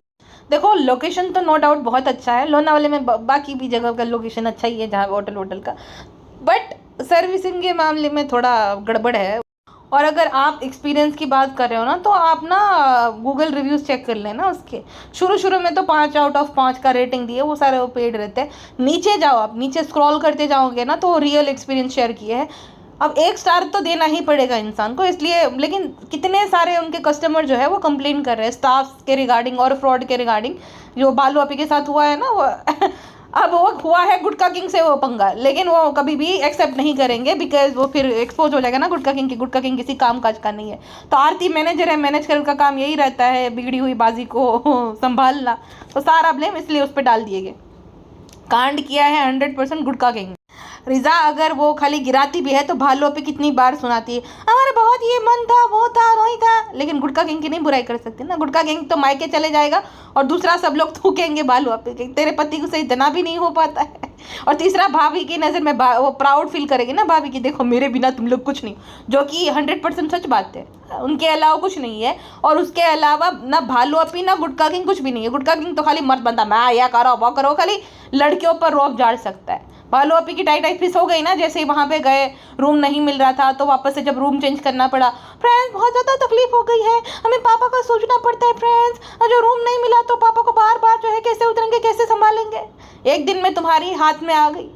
[SPEAKER 1] देखो लोकेशन तो नो डाउट बहुत अच्छा है, लोनावाले में बाकी भी जगह का लोकेशन अच्छा ही है जहाँ होटल का, बट सर्विसिंग के मामले में थोड़ा गड़बड़ है। और अगर आप एक्सपीरियंस की बात कर रहे हो ना, तो आप ना गूगल रिव्यूज़ चेक कर लेना उसके। शुरू में तो 5 आउट ऑफ 5 का रेटिंग दिए, वो सारे वो पेड रहते हैं। नीचे जाओ, आप नीचे स्क्रॉल करते जाओगे ना तो रियल एक्सपीरियंस शेयर किए हैं। अब 1 स्टार तो देना ही पड़ेगा इंसान को, इसलिए, लेकिन कितने सारे उनके कस्टमर जो है वो कंप्लेन कर रहे हैं स्टाफ के रिगार्डिंग और फ्रॉड के रिगार्डिंग, जो बालू आपी के साथ हुआ है ना वो अब वो हुआ है गुटका किंग से वो पंगा, लेकिन वो कभी भी एक्सेप्ट नहीं करेंगे बिकॉज वो फिर एक्सपोज हो जाएगा ना गुटका किंग किसी काम काज का नहीं है। तो आरती मैनेजर है, मैनेज कर का काम यही रहता है बिगड़ी हुई बाजी को संभालना, तो सारा ब्लेम इसलिए उस पर डाल दिए गए। कांड किया है 100% गुटका किंग। रिजा अगर वो खाली गिराती भी है तो भालू पे कितनी बार सुनाती है हमारे बहुत ये मन था, वो था, वही था, लेकिन गुटका किंग की नहीं बुराई कर सकती ना। गुटका किंग तो मायके चले जाएगा और दूसरा सब लोग थूकेंगे भालू पे, तेरे पति को से इतना भी नहीं हो पाता है। और तीसरा भाभी की नज़र में वो प्राउड फील करेगी ना भाभी की, देखो मेरे बिना तुम लोग कुछ नहीं, जो कि 100% सच बात है, उनके अलावा कुछ नहीं है। और उसके अलावा ना भालू अपी ना गुटका किंग कुछ भी नहीं है। गुटका किंग तो खाली मर्द बनता, मैं यह करो वो करो, खाली लड़कियों पर रौब झाड़ सकता है। भालू अपी की टाई फिस हो गई ना, जैसे ही वहाँ पे गए रूम नहीं मिल रहा था तो वापस से जब रूम चेंज करना पड़ा, फ्रेंड्स बहुत ज़्यादा तकलीफ हो गई है, हमें पापा का सोचना पड़ता है फ्रेंड्स, और जो रूम नहीं मिला तो पापा को बार बार जो है कैसे उतरेंगे, कैसे संभालेंगे, एक दिन में तुम्हारी हाथ में आ गई।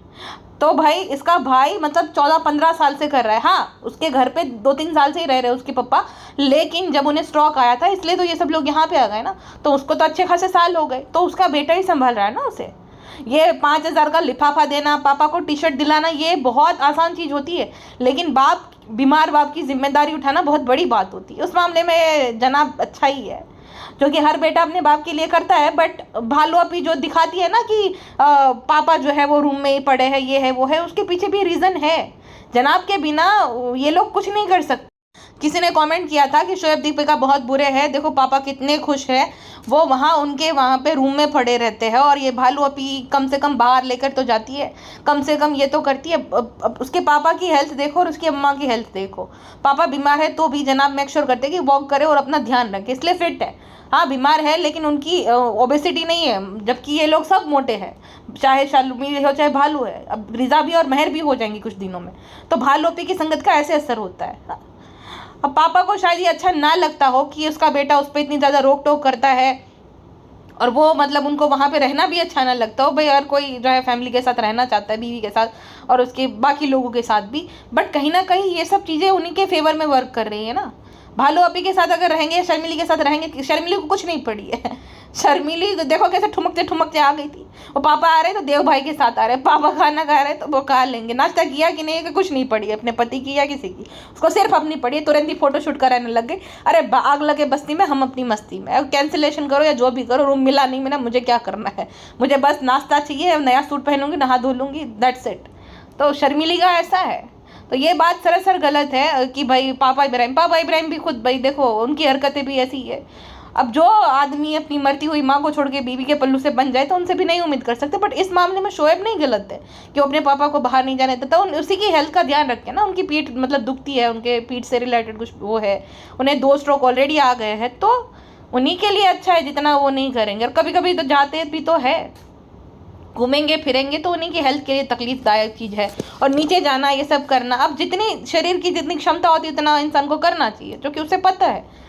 [SPEAKER 1] तो भाई इसका भाई मतलब 14-15 साल से कर रहा है, हाँ उसके घर पे 2-3 साल से ही रह रहे उसके पापा, लेकिन जब उन्हें स्ट्रोक आया था इसलिए तो ये सब लोग यहाँ पे आ गए ना, तो उसको तो अच्छे खासे साल हो गए, तो उसका बेटा ही संभाल रहा है ना उसे। ये 5,000 का लिफाफा देना, पापा को टी शर्ट दिलाना, ये बहुत आसान चीज़ होती है, लेकिन बीमार बाप की जिम्मेदारी उठाना बहुत बड़ी बात होती है। उस मामले में जनाब अच्छा ही है, जो कि हर बेटा अपने बाप के लिए करता है। बट भालू अपी जो दिखाती है ना कि पापा जो है वो रूम में ही पड़े हैं, ये है वो है, उसके पीछे भी रीज़न है। जनाब के बिना ये लोग कुछ नहीं कर सकते। किसी ने कमेंट किया था कि शोएब दीपिका बहुत बुरे हैं, देखो पापा कितने खुश हैं, वो उनके वहाँ पे रूम में पड़े रहते हैं, और ये भालू अपी कम से कम बाहर लेकर तो जाती है, कम से कम ये तो करती है। अब उसके पापा की हेल्थ देखो और उसकी अम्मा की हेल्थ देखो। पापा बीमार है तो भी जनाब मेक श्योर करते हैं कि वॉक करे और अपना ध्यान रखे, इसलिए फिट है। हाँ बीमार है लेकिन उनकी ओबेसिटी नहीं है, जबकि ये लोग सब मोटे हैं, चाहे शालूमी हो चाहे भालू है। अब रिजा भी और महर भी हो जाएंगी कुछ दिनों में, तो भालू अपी की संगत का ऐसे असर होता है। अब पापा को शायद ये अच्छा ना लगता हो कि उसका बेटा उस पर इतनी ज़्यादा रोक टोक करता है, और वो मतलब उनको वहाँ पे रहना भी अच्छा ना लगता हो। भाई हर कोई जो है फैमिली के साथ रहना चाहता है, बीवी के साथ और उसके बाकी लोगों के साथ भी, बट कहीं ना कहीं ये सब चीज़ें उन्हीं के फेवर में वर्क कर रही है ना। भालू अपी के साथ अगर रहेंगे, शर्मिली के साथ रहेंगे, शर्मिली को कुछ नहीं पड़ी है। शर्मिली देखो कैसे ठुमकते आ गई थी। वो पापा आ रहे तो देव भाई के साथ आ रहे, पापा खाना खा रहे तो वो खा लेंगे, नाश्ता किया कि नहीं, कि कुछ नहीं पड़ी अपने पति की या किसी की, उसको सिर्फ अपनी पड़ी है। तुरंत ही फोटो शूट कराने लग गए, अरे आग लगे बस्ती में, हम अपनी मस्ती में, कैंसिलेशन करो या जो भी करो, रूम मिला नहीं मिला मुझे क्या करना है, मुझे बस नाश्ता चाहिए, नया सूट पहनूंगी, नहा धो लूँगी, दैट्स इट। तो शर्मिली का ऐसा है, तो ये बात सरासर गलत है कि भाई पापा इब्राहिम भी खुद भाई देखो उनकी हरकतें भी ऐसी है। अब जो आदमी अपनी मरती हुई माँ को छोड़ के बीवी के पल्लू से बन जाए तो उनसे भी नहीं उम्मीद कर सकते, बट इस मामले में शोएब नहीं गलत है कि वो अपने पापा को बाहर नहीं जाने देता, तो उसी की हेल्थ का ध्यान रखें ना। उनकी पीठ मतलब दुखती है, उनके पीठ से रिलेटेड कुछ वो है, उन्हें 2 स्ट्रोक ऑलरेडी आ गए हैं, तो उन्हीं के लिए अच्छा है जितना वो नहीं करेंगे। और कभी कभी तो जाते भी तो है, घूमेंगे फिरेंगे तो उन्हीं की हेल्थ के लिए तकलीफदायक चीज़ है। और नीचे जाना ये सब करना, अब जितनी शरीर की जितनी क्षमता होती है उतना इंसान को करना चाहिए, जो कि उसे पता है।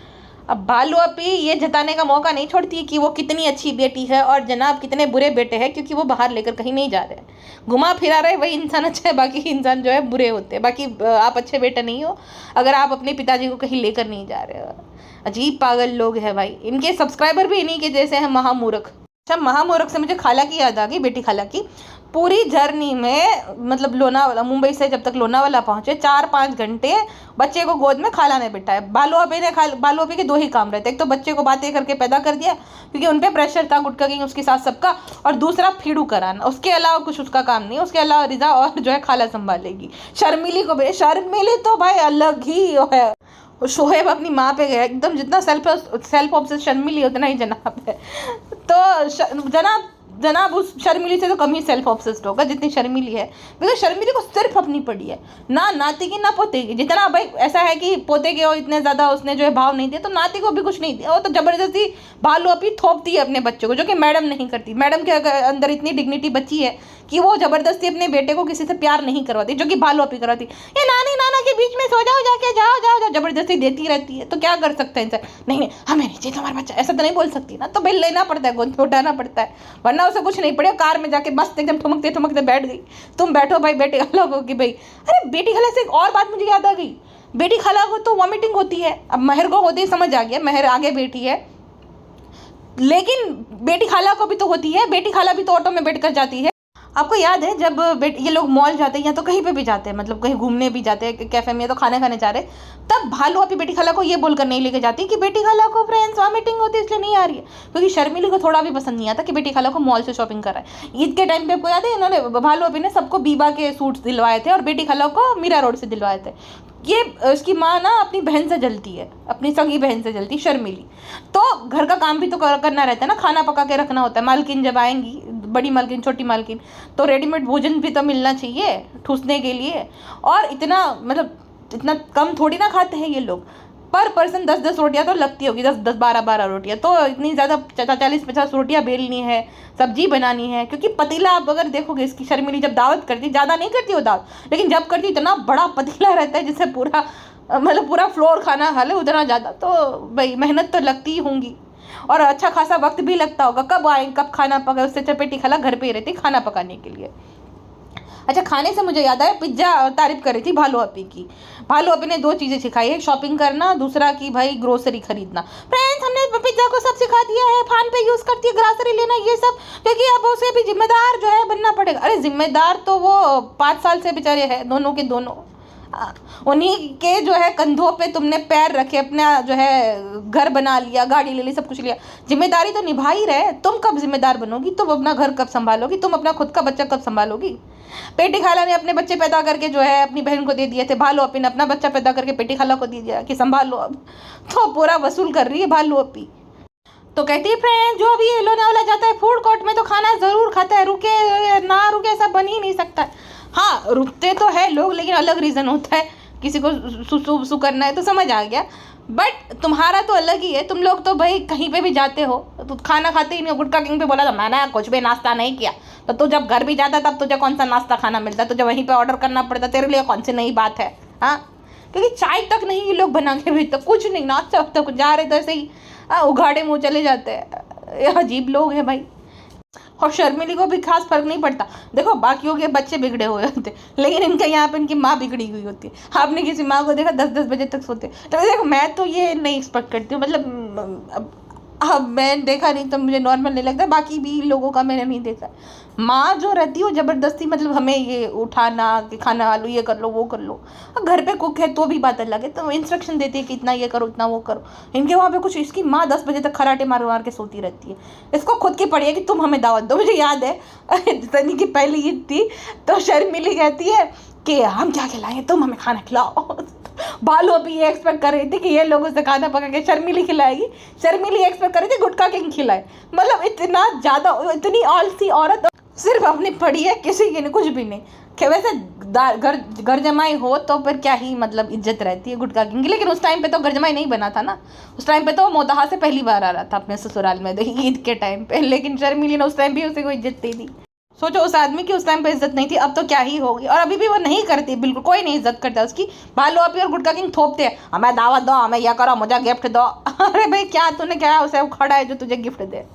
[SPEAKER 1] अब भालू अपी ये जताने का मौका नहीं छोड़ती कि वो कितनी अच्छी बेटी है और जनाब कितने बुरे बेटे हैं, क्योंकि वो बाहर लेकर कहीं नहीं जा रहे, घुमा फिरा रहे, वही इंसान अच्छा है, बाकी इंसान जो है बुरे होते हैं। बाकी आप अच्छे बेटे नहीं हो अगर आप अपने पिताजी को कहीं लेकर नहीं जा रहे हो। अजीब पागल लोग हैं भाई, इनके सब्सक्राइबर भी इन्हीं के जैसे हैं महामूर्ख। अच्छा, महामूर्ख से मुझे खाला की याद आ गई, बेटी खाला की। पूरी जर्नी में मतलब लोनावाला, मुंबई से जब तक लोनावाला पहुंचे 4-5 घंटे बच्चे को गोद में खाला ने बिठाया। बालू अभी के 2 ही काम रहते, एक तो बच्चे को बातें करके पैदा कर दिया क्योंकि उन पे प्रेशर था गुटका किंग उसकी सास सबका, और दूसरा फीडू कराना। उसके अलावा कुछ उसका काम नहीं। उसके अलावा रिजा और जो है खाला संभालेगी। शर्मिली तो भाई अलग ही है। शोहेब अपनी माँ पे गया एकदम, जितना सेल्फ ऑब्सेस्ड शर्मिली उतना ही जनाब है। तो जनाब उस शर्मिली से तो कम ही सेल्फ ऑब्सेस्ड होगा जितनी शर्मिली है, बिकॉज शर्मिली को सिर्फ अपनी पड़ी है, ना नाती की ना पोते की। जितना भाई ऐसा है कि पोते के इतने ज़्यादा उसने जो है भाव नहीं दिया, तो नाती को भी कुछ नहीं दिया। वो तो ज़बरदस्ती भालू अपनी थोपती है अपने बच्चे को, जो कि मैडम नहीं करती। मैडम के अंदर इतनी डिग्निटी बची है कि वो ज़बरदस्ती अपने बेटे को किसी से प्यार नहीं करवाती, जो कि भालू अपनी करवाती। ये नानी नाना के बीच में सो जाओ, जाके जाओ ज़बरदस्ती देती रहती है। तो क्या कर सकते हैं इंसान? नहीं हमें नहीं चाहिए तुम्हारा बच्चा, ऐसा तो नहीं बोल सकती ना। तो बिल लेना पड़ता है, गोद पे उठाना पड़ता है, वरना उसे कुछ नहीं पड़े। कार में जाके मस्त एकदम ठुमकते बैठ गई। तुम बैठो भाई बेटी खाला को कि भाई। अरे बेटी खाला से एक और बात मुझे याद आ गई, बेटी खाला को तो वॉमिटिंग होती है। अब महर को होती है, समझ आ गया, महर आगे बेटी है, लेकिन बेटी खाला को भी तो होती है। बेटी खाला भी तो ऑटो में बैठ कर जाती है। आपको याद है जब ये लोग मॉल जाते हैं या तो कहीं पे भी जाते हैं, मतलब कहीं घूमने भी जाते हैं, कैफे में, तो खाने खाने जा रहे, तब भालू अपनी बेटी खाला को ये बोलकर नहीं लेके जाती कि बेटी खाला को फ्रेंड्स वॉमिटिंग होती है इसलिए नहीं आ रही है, क्योंकि शर्मिली को थोड़ा भी पसंद नहीं आता कि बेटी खाला को मॉल से शॉपिंग कर रहा है। ईद के टाइम पे आपको याद है इन्होंने भालू अपी ने सबको बीबा के सूट्स दिलवाए थे और बेटी खाला को मीरा रोड से दिलवाए थे। ये इसकी माँ ना अपनी बहन से जलती है, अपनी सगी बहन से जलती, शर्मिली। तो घर का काम भी तो करना रहता है ना, खाना पका के रखना होता है। मालकिन जब आएंगी, बड़ी मालकिन छोटी मालकिन, तो रेडीमेड भोजन भी तो मिलना चाहिए ठूसने के लिए। और इतना मतलब इतना कम थोड़ी ना खाते हैं ये लोग। पर पर्सन 10-10 रोटियां तो लगती होगी, 10-10 12-12 रोटियां। तो इतनी ज़्यादा 40-50 रोटियां बेलनी है, सब्जी बनानी है। क्योंकि पतीला आप अगर देखोगे, इसकी शर्मिली जब दावत करती, ज़्यादा नहीं करती वो दावत, लेकिन जब करती इतना बड़ा पतीला रहता है जिससे पूरा मतलब पूरा फ्लोर खाना खा ले, उतना ज़्यादा। तो भाई मेहनत तो लगती ही होंगी और अच्छा खासा वक्त भी लगता होगा। कब आए कब खाना पका, उससे अच्छा बेटी खाला घर पे ही रहती खाना पकाने के लिए। अच्छा, खाने से मुझे याद आया, पिज्ज़ा तारीफ कर रही थी भालू अपी की। भालू अपी ने 2 चीज़ें सिखाई है, शॉपिंग करना, दूसरा कि भाई ग्रोसरी खरीदना। फ्रेंड्स, हमने पिज्ज़ा को सब सिखा दिया है, फोन पे यूज़ करती है, ग्रोसरी लेना, ये सब, क्योंकि अब उसे भी जिम्मेदार जो है बनना पड़ेगा। अरे जिम्मेदार तो वो 5 साल से बेचारे हैं, दोनों के दोनों। उन्हीं के जो है कंधों पे तुमने पैर रखे, अपना जो है घर बना लिया, गाड़ी ले ली, सब कुछ लिया। जिम्मेदारी तो निभा ही रहे। तुम कब जिम्मेदार बनोगी? तुम अपना घर कब संभालोगी? तुम अपना खुद का बच्चा कब संभालोगी? बेटी खाला ने अपने बच्चे पैदा करके जो है अपनी बहन को दे दिए थे, भालू अपी ने अपना बच्चा पैदा करके बेटी खाला को दे दिया कि संभालो। अब तो पूरा वसूल कर रही है भालू अपी। तो कहती है फ्रेंड, जो भी ये लोनावाला जाता है फूड कोर्ट में तो खाना ज़रूर खाता है, रुके ना रुके ऐसा बन ही नहीं सकता। हाँ, रुकते तो है लोग, लेकिन अलग रीज़न होता है। किसी को सुसु करना है तो समझ आ गया, बट तुम्हारा तो अलग ही है। तुम लोग तो भाई कहीं पे भी जाते हो तो खाना खाते ही नहीं हो। गुटका किंग पे बोला था मैंने कुछ भी नाश्ता नहीं किया, तो तू जब घर भी जाता तब तुझे कौन सा नाश्ता खाना मिलता, तुझे वहीं पे ऑर्डर करना पड़ता। तेरे लिए कौन सी नई बात है? हाँ, क्योंकि चाय तक नहीं ये लोग बना के भेजते, कुछ नहीं, नाश्ता तक जा रहे तो ऐसे ही उघाड़े मुँह चले जाते हैं। अजीब लोग हैं भाई। और शर्मिली को भी खास फर्क नहीं पड़ता। देखो बाकियों के बच्चे बिगड़े हुए होते, लेकिन इनके यहाँ पे इनकी माँ बिगड़ी हुई होती है। आपने किसी माँ को देखा 10-10 बजे तक सोते? तो देखो मैं तो ये नहीं एक्सपेक्ट करती हूँ, मतलब अब मैं देखा नहीं तो मुझे नॉर्मल नहीं लगता, बाकी भी लोगों का मैंने नहीं देखा। माँ जो रहती है वो ज़बरदस्ती मतलब हमें ये उठाना कि खाना आलू ये कर लो वो कर लो। अब घर पे कुक है तो भी बात अलग है, तो इंस्ट्रक्शन देती है कि इतना ये करो इतना वो करो। इनके वहाँ पे कुछ, इसकी माँ 10 बजे तक खराटे मार मार के सोती रहती है। इसको खुद की पड़ी है कि तुम हमें दावत दो। मुझे याद है सनी की पहली ईद थी तो शर्मिली कहती है कि हम क्या खिलाएंगे, तुम हमें खाना खिलाओ। भालू अभी ये एक्सपेक्ट कर रही थी कि ये लोगों से खाना पका के शर्मिली खिलाएगी। शर्मिली एक्सपेक्ट कर रही थी गुटका किंग खिलाए। मतलब इतना ज़्यादा, इतनी आलसी औरत सिर्फ अपनी पड़ी है, किसी की नहीं, कुछ भी नहीं। वैसे घर जमाई हो तो फिर क्या ही मतलब इज्जत रहती है गुटका किंग की। लेकिन उस टाइम पे तो घर जमाई नहीं बना था ना, उस टाइम पे तो मोदहा से पहली बार आ रहा था अपने ससुराल में ईद के टाइम पे। लेकिन शर्मिली ने उस टाइम भी उसे कोई इज्जत दी थी। सोचो उस आदमी की उस टाइम पे इज्जत नहीं थी, अब तो क्या ही होगी। और अभी भी वो नहीं करती, बिल्कुल कोई नहीं इज्जत करता उसकी। भालू अपी और गुटका किंग थोपते हैं, हमें दावत दो, हमें यह करो, मुझे गिफ्ट दो। अरे भाई क्या तूने क्या उसे उखाड़ा है जो तुझे गिफ्ट दे?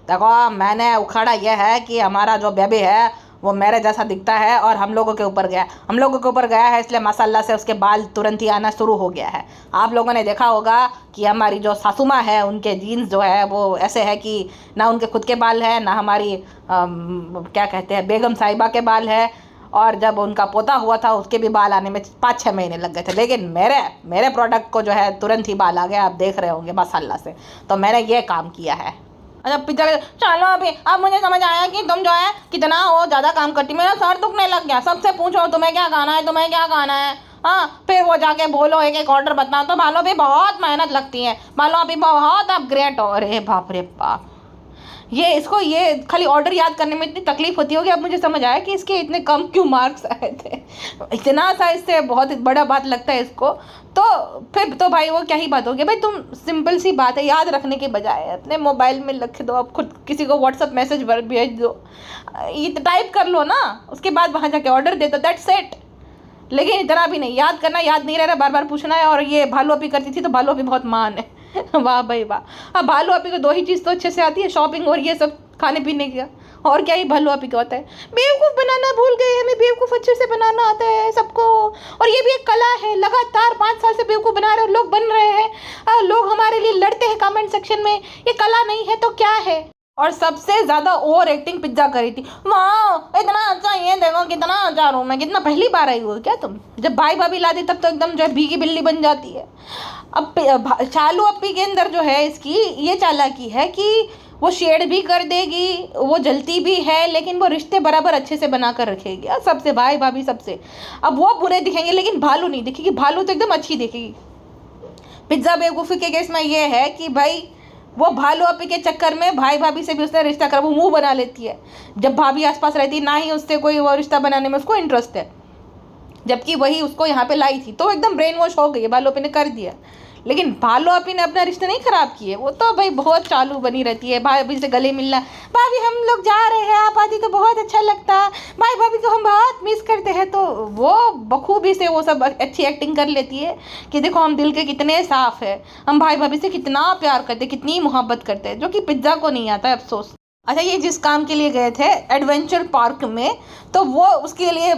[SPEAKER 1] देखो मैंने उखाड़ा यह है कि हमारा जो बेबी है वो मेरे जैसा दिखता है और हम लोगों के ऊपर गया है, इसलिए माशाल्लाह से उसके बाल तुरंत ही आना शुरू हो गया है। आप लोगों ने देखा होगा कि हमारी जो सासू माँ है उनके जीन्स जो है वो ऐसे है कि ना उनके खुद के बाल है, ना हमारी क्या कहते हैं बेगम साहिबा के बाल है, और जब उनका पोता हुआ था उसके भी बाल आने में 5-6 महीने लग गए थे। लेकिन मेरे प्रोडक्ट को जो है तुरंत ही बाल आ गया, आप देख रहे होंगे माशाल्लाह से। तो मैंने ये काम किया है। अच्छा पिज्जा चलो अभी अब मुझे समझ आया कि तुम जो है कितना वो ज़्यादा काम करती। मेरा सर दुखने लग गया, सबसे पूछो तुम्हें क्या खाना है। हाँ, फिर वो जाके बोलो एक ऑर्डर बताओ। तो भालो भी बहुत मेहनत लगती है, भालो अभी बहुत अपग्रेड हो। अरे बाप रे बाप, ये खाली ऑर्डर याद करने में इतनी तकलीफ होती होगी। अब मुझे समझ आया कि इसके इतने कम क्यों मार्क्स आए थे। इतना सा इससे बहुत बड़ा बात लगता है इसको। तो फिर तो भाई वो क्या ही बात होगी भाई। तुम सिंपल सी बात है, याद रखने के बजाय अपने मोबाइल में लिख दो, आप खुद किसी को व्हाट्सअप मैसेज पर भेज दो, ये टाइप कर लो ना, उसके बाद वहाँ जाके ऑर्डर दे दो, दैट्स इट। लेकिन इतना भी नहीं याद करना, याद नहीं रह रहा, बार बार पूछना है। और ये भालू अपी करती थी तो भालू अपी बहुत मान है। वाह भाई वाह। अब भालू अपी को 2 ही चीज़ तो अच्छे से आती है, शॉपिंग और ये सब खाने पीने का। और क्या ही भालू अपी का होता है, बेवकूफ़ बनाना भूल गए, हमें बेवकूफ़ अच्छे से बनाना आता है सबको। और ये भी एक कला है, लगातार 5 साल से बेवकूफ़ बना रहे हैं, लोग बन रहे हैं, लोग हमारे लिए लड़ते हैं कमेंट सेक्शन में। ये कला नहीं है तो क्या है। और सबसे ज़्यादा ओवर एक्टिंग पिज्जा करी थी। वाह इतना अच्छा, ये देखो कितना अच्छा रूम है, कितना पहली बार आई हो क्या तुम। जब भाई भाभी लाती तब तो एकदम जो है भीगी बिल्ली बन जाती है। अब चालू अपी के अंदर जो है इसकी ये चालाकी है कि वो शेड भी कर देगी, वो जलती भी है, लेकिन वो रिश्ते बराबर अच्छे से बना कर रखेगी सबसे, भाई भाभी सबसे। अब वो बुरे दिखेंगे लेकिन भालू नहीं दिखेगी, भालू तो एकदम अच्छी दिखेगी। पिज्ज़ा बेवकूफ़ी के केस में ये है कि भाई वो भालू अपी के चक्कर में भाई भाभी से भी उसने रिश्ता कर, वो मुंह बना लेती है जब भाभी आसपास रहती, ना ही उससे कोई वो रिश्ता बनाने में उसको इंटरेस्ट है, जबकि वही उसको यहाँ पे लाई थी। तो एकदम ब्रेन वॉश हो गई, भालू अपी ने कर दिया। लेकिन भालू अपी ने अपना रिश्ता नहीं खराब किए, वो तो भाई बहुत चालू बनी रहती है। भाई भाभी से गले मिलना, भाभी हम लोग जा रहे हैं, आप आती तो बहुत अच्छा लगता, भाई भाभी को हम बहुत मिस करते हैं। तो वो बखूबी से वो सब अच्छी एक्टिंग कर लेती है कि देखो हम दिल के कितने साफ़ है, हम भाई भाभी से कितना प्यार करते, कितनी मोहब्बत करते हैं, जो कि पिज्ज़ा को नहीं आता है, अफसोस। अच्छा, ये जिस काम के लिए गए थे एडवेंचर पार्क में, तो वो उसके लिए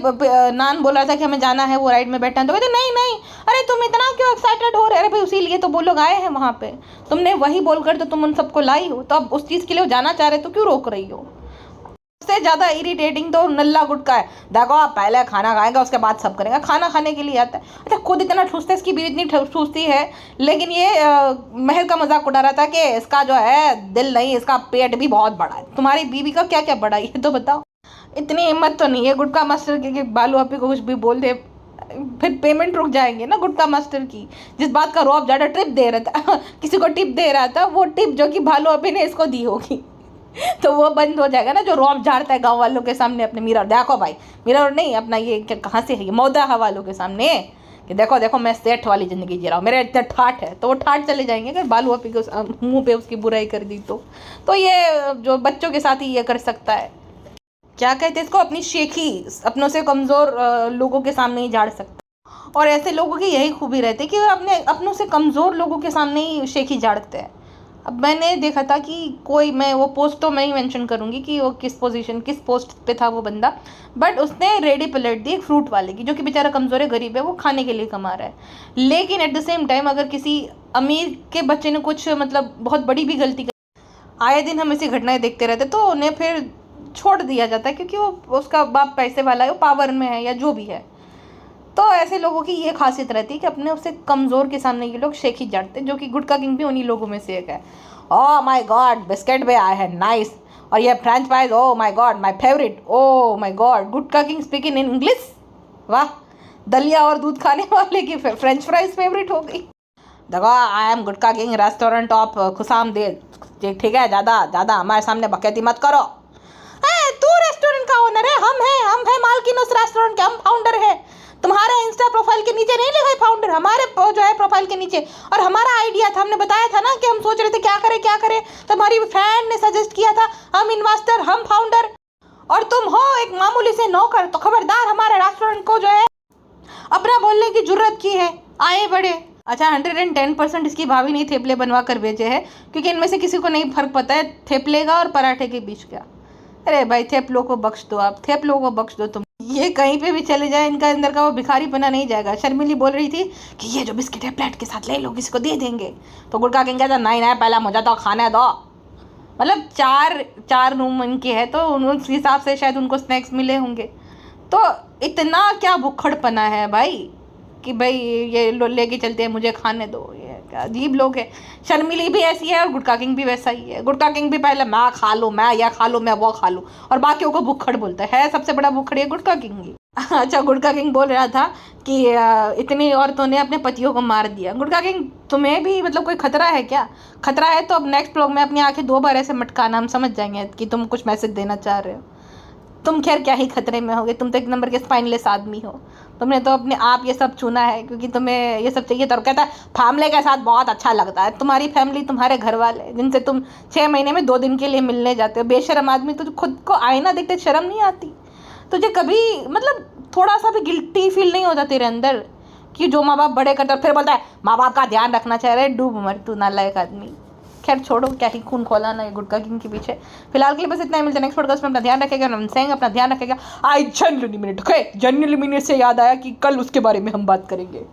[SPEAKER 1] नान बोल रहा था कि हमें जाना है, वो राइड में बैठना है। तो कहते नहीं, अरे तुम इतना क्यों एक्साइटेड हो रहे। अरे भाई उसी लिए तो वो लोग आए हैं वहाँ पे, तुमने वही बोलकर तो तुम उन सबको लाई हो, तो अब उस चीज़ के लिए वो जाना चाह रहे तो क्यों रोक रही हो। सबसे ज़्यादा इरिटेटिंग तो नल्ला गुटका है। देखो आप पहले खाना खाएगा उसके बाद सब करेगा, खाना खाने के लिए आता है। अच्छा खुद इतना ठूसता है, इसकी बीवी इतनी ठूसती है, लेकिन ये महर का मजाक उड़ा रहा था कि इसका जो है दिल नहीं, इसका पेट भी बहुत बड़ा है। तुम्हारी बीवी का क्या क्या बड़ा है तो बताओ। इतनी हिम्मत तो नहीं है गुटका मास्टर की कि बालू अपी को कुछ भी बोल दे, फिर पेमेंट रुक जाएंगे ना गुटका मास्टर की। जिस बात का रौब ज़्यादा टिप दे रहा था किसी को टिप दे रहा था, वो टिप जो कि भालू अपी ने इसको दी होगी तो वो बंद हो जाएगा ना, जो रौब झाड़ता है गांव वालों के सामने अपने मिरर। देखो भाई, मिरर नहीं अपना ये कहाँ से है, ये मौदा वालों के सामने कि देखो देखो मैं सेठ वाली ज़िंदगी जी रहा हूँ, मेरे इतना ठाठ है। तो वो ठाठ चले जाएंगे अगर बालू अपी के मुँह पे उसकी बुराई कर दी तो ये जो बच्चों के साथ ही ये कर सकता है, क्या कहते हैं इसको, अपनी शेखी अपनों से कमज़ोर लोगों के सामने ही झाड़ सकता है। और ऐसे लोगों की यही खूबी रहती है कि वो अपनों से कमज़ोर लोगों के सामने ही शेखी झाड़ते हैं। अब मैंने देखा था कि कोई, मैं वो पोस्ट तो मैं ही मेंशन करूँगी कि वो किस पोस्ट पे था वो बंदा, बट उसने रेडी प्लेट दी एक फ्रूट वाले की, जो कि बेचारा कमज़ोर है, गरीब है, वो खाने के लिए कमा रहा है। लेकिन एट द सेम टाइम अगर किसी अमीर के बच्चे ने कुछ मतलब बहुत बड़ी भी गलती कर, आए दिन हम ऐसी घटनाएं देखते रहते, तो उन्हें फिर छोड़ दिया जाता है क्योंकि वो उसका बाप पैसे वाला है, वो पावर में है या जो भी है। तो ऐसे लोगों की ये खासियत रहती है कि अपने उससे कमज़ोर के सामने ये लोग शेखी झाड़ते हैं, जो कि गुटका किंग भी उन्हीं लोगों में से एक है। ओह माय गॉड, बिस्किट भी आए हैं, नाइस। और ये French fries, oh my God my favourite, oh my God, gutka king speaking in English, वाह। दलिया और दूध खाने वाले की फ्रेंच फ्राइज फेवरेट हो गई। देखो I am Gutka king restaurant of खुशामदीद, ठीक है, ज़्यादा हमारे सामने बकैती मत करो। तू रेस्टोरेंट का ओनर है, हम हैं मालकिन उस रेस्टोरेंट के, हम फाउंडर हैं। तुम्हारे इंस्टा प्रोफाइल के नीचे नहीं लिखा है फाउंडर, हमारे जो है प्रोफाइल के नीचे। और हमारा आइडिया था, हमने बताया था ना कि हम सोच रहे थे क्या करें, तो हमारी फ्रेंड ने सजेस्ट किया था, हम इन्वेस्टर, हम फाउंडर, और तुम हो एक मामूली से नौकर। तो खबरदार हमारे रेस्टोरेंट को जो है अपना बोलने की जरूरत की है, आए बड़े। अच्छा 110% इसकी भाभी ने थेपले बनवा कर भेजे हैं, क्योंकि इनमें से किसी को नहीं फर्क पता है थेपले का और पराठे के बीच का। अरे भाई थेपलो को बख्श दो, आप थेपलो को बख्श दो। तुम ये कहीं पे भी चले जाए इनका अंदर का वो भिखारी पना नहीं जाएगा। शर्मिली बोल रही थी कि ये जो बिस्किट है प्लेट के साथ ले लो, किसी को दे देंगे। तो गुड़का किंग कहता नहीं नहीं पहला मुझे तो खाने दो। मतलब चार रूम इनके है तो उस हिसाब से शायद उनको स्नैक्स मिले होंगे। तो इतना क्या भुक्खड़पना है भाई कि भाई ये लेके चलते हैं मुझे खाने दो। ये क्या अजीब लोग है। शर्मिली भी ऐसी है और गुड़का किंग भी वैसा ही है। गुड़का किंग भी पहले मैं खा लूँ, मैं यह खा लूँ, मैं वो खा लूँ, और बाकियों को भुक्खड़ बोलता है। सबसे बड़ा भुक्खड़ है गुड़का किंग ही। अच्छा गुड़का किंग बोल रहा था कि इतनी औरतों ने अपने पतियों को मार दिया। गुड़का किंग तुम्हें भी मतलब कोई खतरा है क्या? खतरा है तो अब नेक्स्ट व्लॉग में अपनी आंखें 2 बार ऐसे मटकाना, हम समझ जाएंगे कि तुम कुछ मैसेज देना चाह रहे हो। तुम खैर क्या ही खतरे में होगे, तुम तो 1 नंबर के स्पाइनलेस आदमी हो। तुमने तो अपने आप ये सब चुना है क्योंकि तुम्हें ये सब चाहिए। तो कहता है फैमिली के साथ बहुत अच्छा लगता है। तुम्हारी फैमिली तुम्हारे घर वाले जिनसे तुम 6 महीने में 2 दिन के लिए मिलने जाते हो। बेशरम आदमी, तुझे खुद को आईना देखते शर्म नहीं आती? तुझे कभी मतलब थोड़ा सा भी गिल्टी फील नहीं होता तेरे अंदर कि जो माँ बाप बड़े करते, फिर बोलता है माँ बाप का ध्यान रखना चाहिए? डूब मर तू नालायक आदमी। खैर छोड़ो, क्या ही खून खोला ना ये गुड़का किंग के पीछे। फिलहाल के लिए बस इतना ही। मिलते हैं नेक्स्ट पॉडकास्ट में। अपना ध्यान रखेगा, रमसेंग अपना ध्यान रखेगा। आई जेन्युइनली मिनट से याद आया कि कल उसके बारे में हम बात करेंगे।